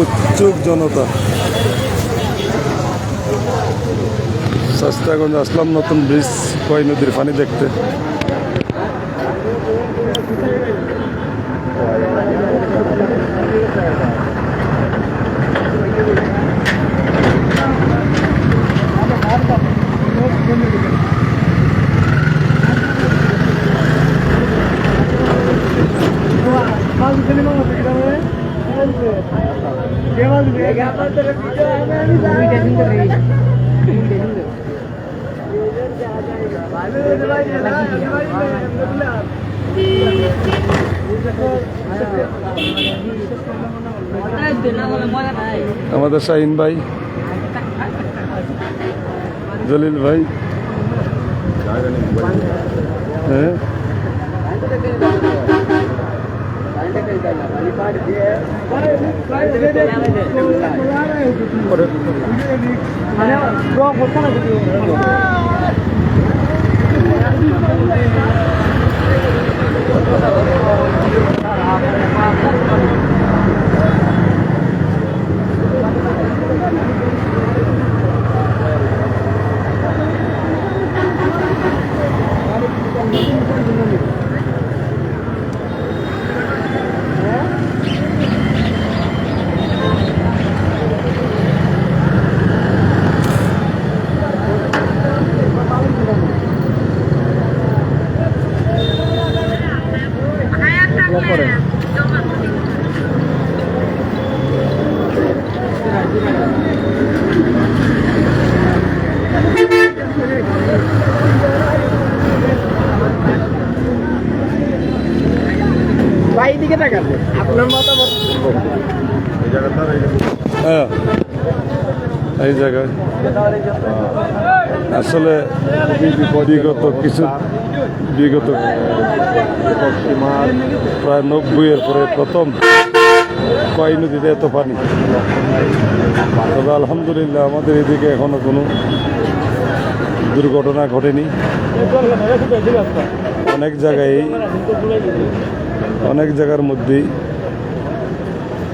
উৎসুক জনতা। শাস্তাগঞ্জ আসলাম নতুন ব্রিজ কয় নদীর পানি দেখতে। আমাদের শাহিন ভাই, জলিল ভাই, হ্যাঁ আপনার মতামত এই জায়গায় আসলে বিগত প্রায় 90-এর পরে প্রথম কয় নদীতে এত পানি। তবে আলহামদুলিল্লাহ আমাদের এদিকে এখনো কোনো দুর্ঘটনা ঘটেনি। অনেক জায়গার মধ্যেই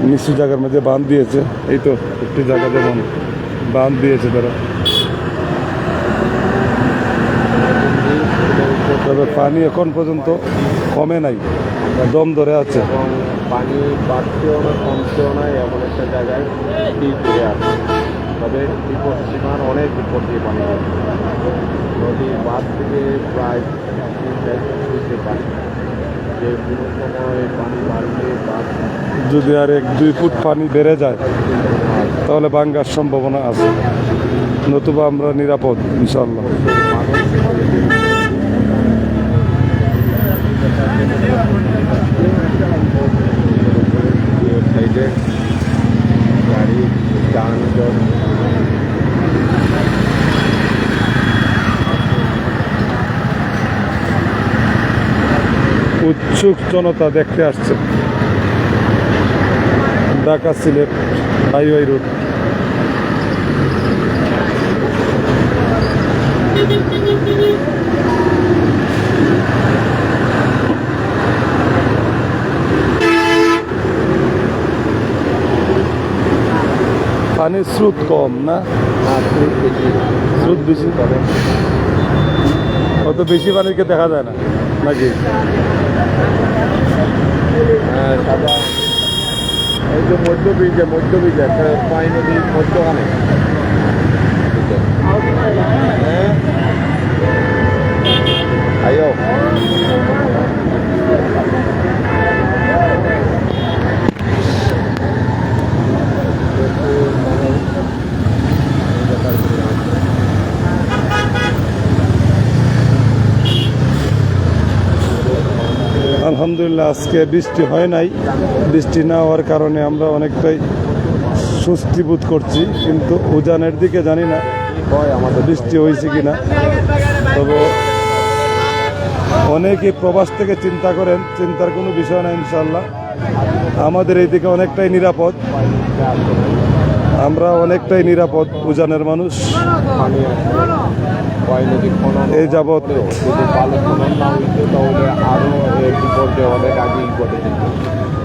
নিচু জায়গার মধ্যে বাঁধ দিয়েছে। এই তো একটি জায়গা যেমন বাঁধ দিয়েছে তারা। তবে পানি এখন পর্যন্ত কমে নাই, দম ধরে আছে। এবং পানি বাড়ছেও না কমছেও না, এমন একটা জায়গায় ঠিক হয়ে আছে। তবে বিপদ সীমার অনেক বিপদ দিয়ে পানি যাচ্ছে। নদীর বাঁধ থেকে প্রায় বুঝতে পারি যে কোনো সময় পানি বাড়লে বাঁধ যদি আর 1-2 ফুট পানি বেড়ে যায় তাহলে ভাঙ্গার সম্ভাবনা আছে, নতুবা আমরা নিরাপদ ইনশাল্লাহ। গাড়ি যানজট উৎসুক জনতা দেখতে আসছে ঢাকা সিলেট হাইওয়ে রোড। পানির স্রোত কম না, স্রোত বেশি, অত বেশি পানিকে দেখা যায় না নাকি? সাদা এই যে মধ্যবীজ একটা পাই নদীর মধ্যখানে আয়ো আলহামদুলিল্লাহ আজকে বৃষ্টি হয় নাই। বৃষ্টি না হওয়ার কারণে আমরা অনেকটাই স্বস্তি বোধ করছি, কিন্তু উজানের দিকে জানি না আমাদের বৃষ্টি হয়েছে কিনা। তবে অনেকে প্রবাস থেকে চিন্তা করেন, চিন্তার কোনো বিষয় না ইনশাল্লাহ। আমাদের এইদিকে অনেকটাই নিরাপদ, আমরা অনেকটাই নিরাপদ উজানের মানুষ। এই যাবৎ যদি ভালো খনন না হইতো তাহলে আরো বিপর্যয় অনেক আগেই ঘটে যেত।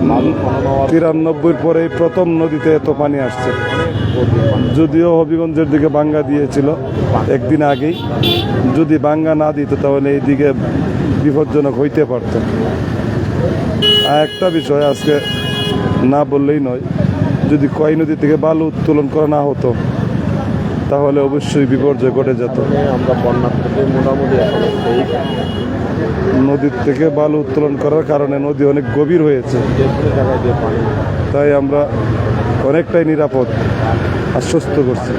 93 পরে প্রথম নদীতে এত পানি আসছে। যদিও হবিগঞ্জের দিকে বাঙ্গা দিয়েছিল একদিন আগেই, যদি বাঙ্গা না দিত তাহলে এইদিকে বিপজ্জনক হইতে পারত। আর একটা বিষয় আজকে না বললেই নয়, যদি কয় নদী থেকে বালু উত্তোলন করা না হতো তাহলে অবশ্যই বিপর্যয় ঘটে যেত। আমরা বন্যার থেকে মোটামুটি নদীর থেকে বালু উত্তোলন করার কারণে নদী অনেক গভীর হয়েছে, যে কোনো জায়গায় যে পানি তাই আমরা অনেকটাই নিরাপদ আশ্বস্ত করছি।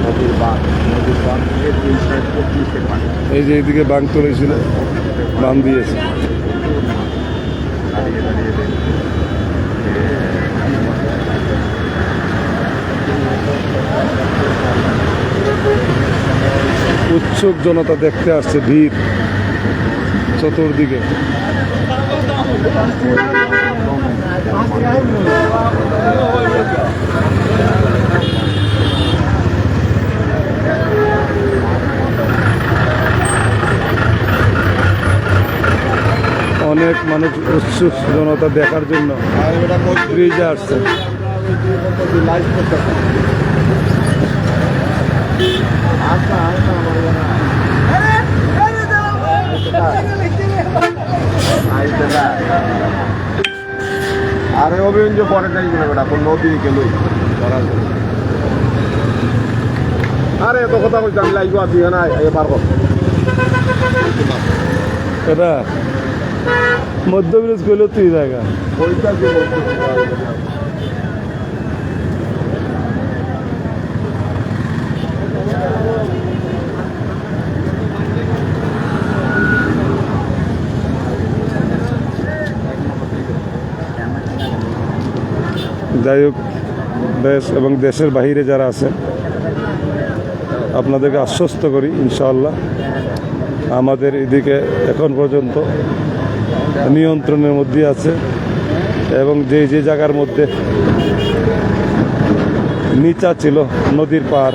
নদীর বাঁধ থেকে 3 সাইড পড়ছে পানি। এই যে এইদিকে বাঁধ তুলেছিল, বাঁধ দিয়েছে। দাঁড়িয়ে দাঁড়িয়ে দেখি। উৎসুক জনতা দেখতে আসছে, ভিড় চতুর্দিকে। অনেক মানুষ উৎসুক জনতা দেখার জন্য ব্রিজে আসছে। আরে অভিযোগ পরে যাই বেটা কোন নদী গেলই আরে এত কথা বলছি আমি লাইভ আছি না এবার এটা মধ্যবিরোধ করলেও তুই জায়গা ওইটা যে যাই হোক, দেশ এবং দেশের বাহিরে যারা আছেন আপনাদেরকে আশ্বস্ত করি ইনশাআল্লাহ আমাদের এদিকে এখন পর্যন্ত নিয়ন্ত্রণের মধ্যে আছে, এবং যে যে জায়গার মধ্যে নিচা ছিল নদীর পার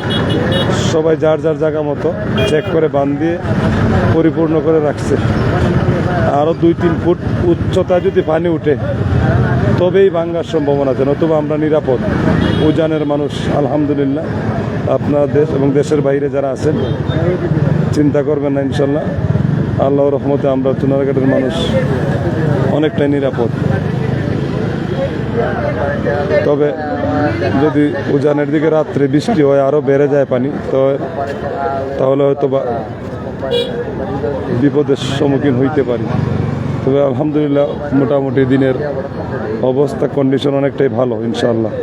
সবাই যার যার জায়গা মতো চেক করে বাঁধ দিয়ে পরিপূর্ণ করে রাখছে। আরও 2-3 ফুট উচ্চতায় যদি পানি উঠে তবেই ভাঙ্গার সম্ভাবনা আছে, নতুবা আমরা নিরাপদ। উজানের মানুষ আলহামদুলিল্লাহ, আপনার দেশ এবং দেশের বাইরে যারা আছেন চিন্তা করবেন না, ইনশাল্লাহ আল্লাহর রহমতে আমরা চুনারঘাটের মানুষ অনেকটাই নিরাপদ। তবে যদি উজানের দিকে রাত্রে বৃষ্টি হয় আরও বেড়ে যায় পানি, তো তাহলে হয়তো বা বিপদের সম্মুখীন হইতে পারি। তবে আলহামদুলিল্লাহ মোটামুটি দিনের অবস্থা কন্ডিশন অনেকটাই ভালো ইনশাআল্লাহ।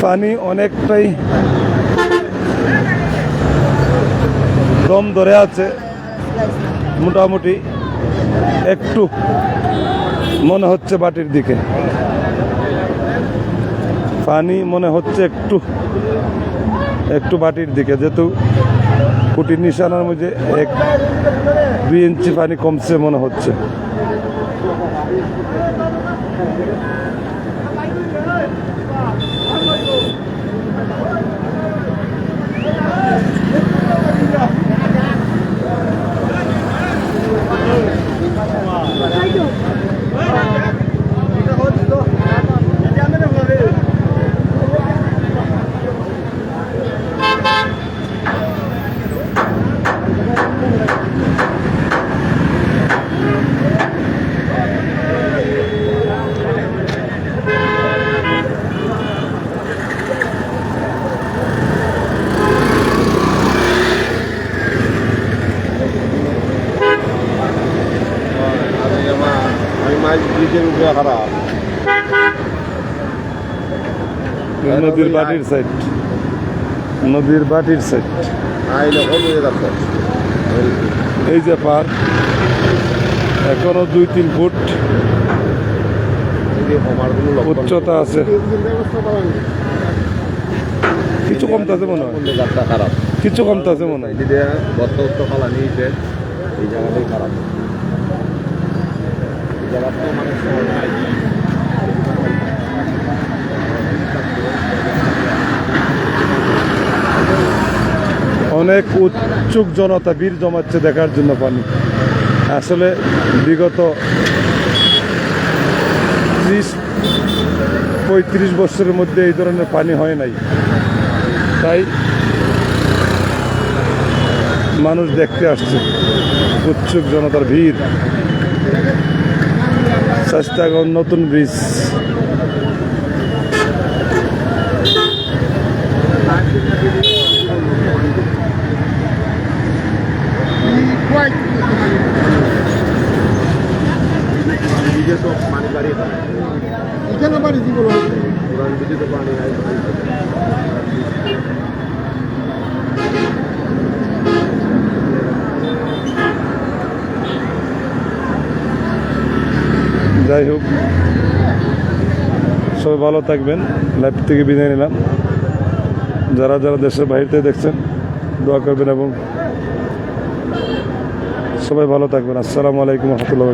পানি অনেকটাই দম ধরে আছে, মোটামুটি একটু মনে হচ্ছে বাটির দিকে পানি মনে হচ্ছে একটু বাটির দিকে, যেহেতু কুটির নিশানার মধ্যে 1-2 ইঞ্চি পানি কমছে মনে হচ্ছে। নদীর বাটির সাইড, নদীর বাটির সাইড। আইলে কত যাচ্ছ এই যে পার এখনো 2-3 ফুট উচ্চতা আছে, কিছু কমতাছে মনে হয়, গাছটা খারাপ, কিছু কমতাছে মনে হয়। এদিকে গত ফালা নিয়েছে, এই জায়গাটাই খারাপ, এই জায়গাটা মানে নাই। অনেক উৎসুক জনতা ভিড় জমাচ্ছে দেখার জন্য পানি। আসলে বিগত 30-35 বছরের মধ্যে এই ধরনের পানি হয় নাই, তাই মানুষ দেখতে আসছে, উৎসুক জনতার ভিড়। শাস্তাগঞ্জ নতুন ব্রিজ, এদিকে তো পানি বাড়িয়ে এখানে বাড়ি দিব পুরান দিকে তো পানি হয়। যাই হোক সবাই ভালো থাকবেন। লাইভ থেকে বিদায় নিলাম। যারা যারা দেশের বাইরে দেখছেন দোয়া করবেন এবং সবাই ভালো থাকবেন। আসসালামু আলাইকুম রহমতুল্লাহ।